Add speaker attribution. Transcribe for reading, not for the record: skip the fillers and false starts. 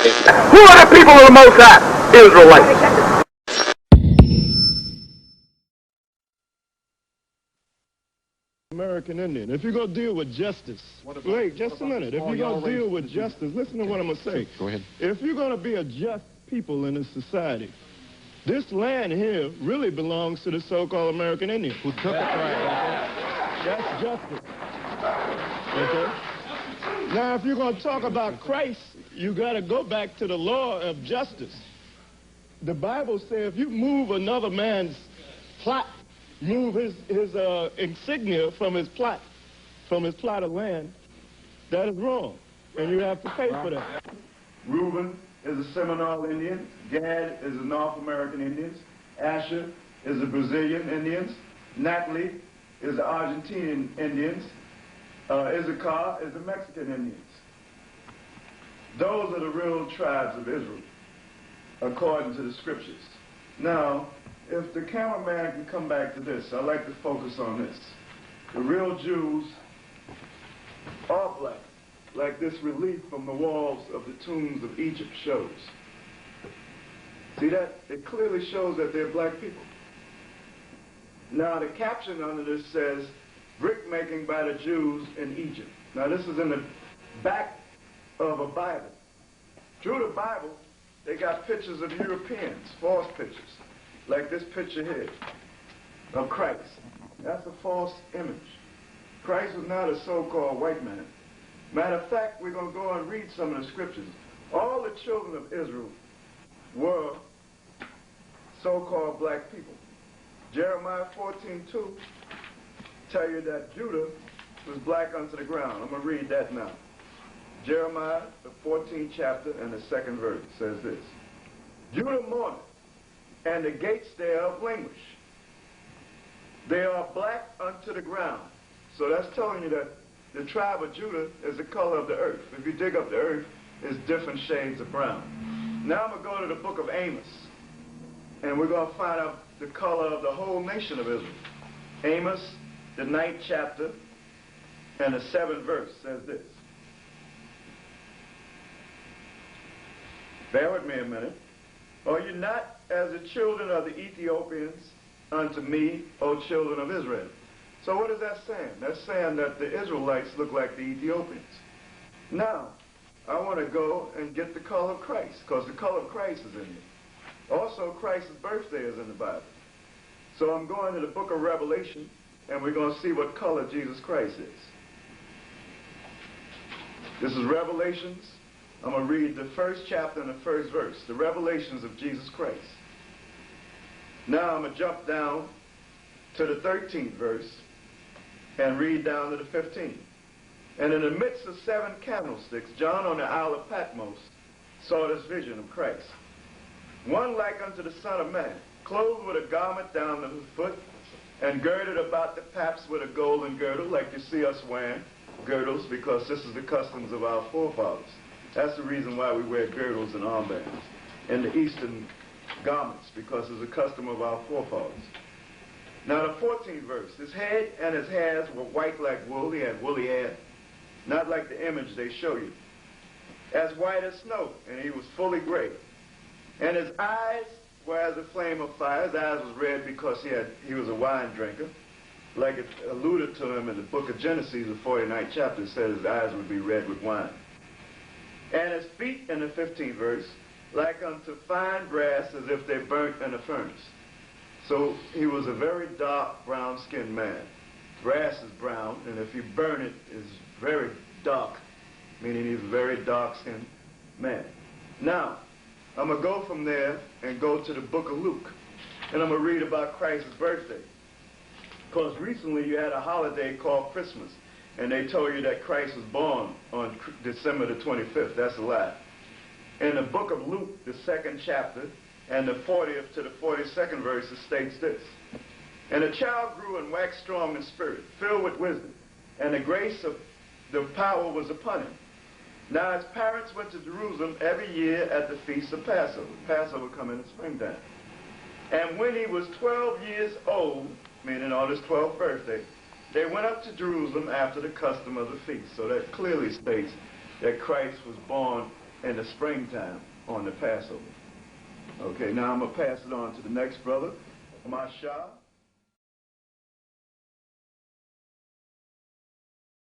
Speaker 1: Who are the people of the Most High? Israelites.
Speaker 2: American Indian. If you're going to deal with justice, wait just a minute. If you're going to deal with justice, listen to what I'm going to say.
Speaker 3: Go ahead.
Speaker 2: If you're going to be a just people in this society, this land here really belongs to the so-called American Indian.
Speaker 3: Who took it right?
Speaker 2: That's justice. Okay? Now, if you're going to talk about Christ, you got to go back to the law of justice. The Bible says if you move another man's plot, move his insignia from his plot of land, that is wrong, and you have to pay for that. Reuben is a Seminole Indian. Gad is a North American Indians. Asher is the Brazilian Indians. Naphtali is the Argentinian Indians. Issachar is the Mexican Indians. Those are the real tribes of Israel, according to the scriptures. Now, if the cameraman can come back to this, I'd like to focus on this. The real Jews are black, like this relief from the walls of the tombs of Egypt shows. See that? It clearly shows that they're black people. Now, the caption under this says, brick making by the Jews in Egypt. Now, this is in the back of a Bible. Through the Bible, they got pictures of Europeans, false pictures, like this picture here of Christ. That's a false image. Christ was not a so-called white man. Matter of fact, we're going to go and read some of the scriptures. All the children of Israel were so-called black people. Jeremiah 14:2 tell you that Judah was black unto the ground. I'm going to read that now. Jeremiah, the 14th chapter and the 2nd verse says this. Judah mourneth, and the gates thereof languish. They are black unto the ground. So that's telling you that the tribe of Judah is the color of the earth. If you dig up the earth, it's different shades of brown. Now I'm going to go to the book of Amos, and we're going to find out the color of the whole nation of Israel. Amos, the 9th chapter, and the 7th verse says this. Bear with me a minute. Are you not as the children of the Ethiopians unto me, O children of Israel? So what is that saying? That's saying that the Israelites look like the Ethiopians. Now, I want to go and get the color of Christ, because the color of Christ is in here. Also, Christ's birthday is in the Bible. So I'm going to the book of Revelation, and we're going to see what color Jesus Christ is. This is Revelations. I'm going to read the 1st chapter and the 1st verse, the revelations of Jesus Christ. Now I'm going to jump down to the 13th verse and read down to the 15th. And in the midst of 7 candlesticks, John on the Isle of Patmos saw this vision of Christ. One like unto the Son of Man, clothed with a garment down to the foot, and girded about the paps with a golden girdle, like you see us wearing girdles, because this is the customs of our forefathers. That's the reason why we wear girdles and armbands in the Eastern garments, because it's a custom of our forefathers. Now the 14th verse, his head and his hairs were white like wool. He had woolly hair, not like the image they show you, as white as snow, and he was fully gray. And his eyes were as a flame of fire. His eyes was red because he was a wine drinker. Like it alluded to him in the book of Genesis, the 49th chapter, it says his eyes would be red with wine. And his feet, in the 15th verse, like unto fine brass, as if they burnt in a furnace. So he was a very dark, brown-skinned man. Brass is brown, and if you burn it, it's very dark, meaning he's a very dark-skinned man. Now, I'm going to go from there and go to the book of Luke, and I'm going to read about Christ's birthday. Because recently you had a holiday called Christmas, and they told you that Christ was born on December the 25th. That's a lie. In the book of Luke, the 2nd chapter, and the 40th to the 42nd verse, it states this. And the child grew and waxed strong in spirit, filled with wisdom, and the grace of the power was upon him. Now his parents went to Jerusalem every year at the feast of Passover. Passover come in the springtime. And when he was 12 years old, meaning on his 12th birthday, they went up to Jerusalem after the custom of the feast. So that clearly states that Christ was born in the springtime on the Passover. Okay, now I'm going to pass it on to the next brother, Masha.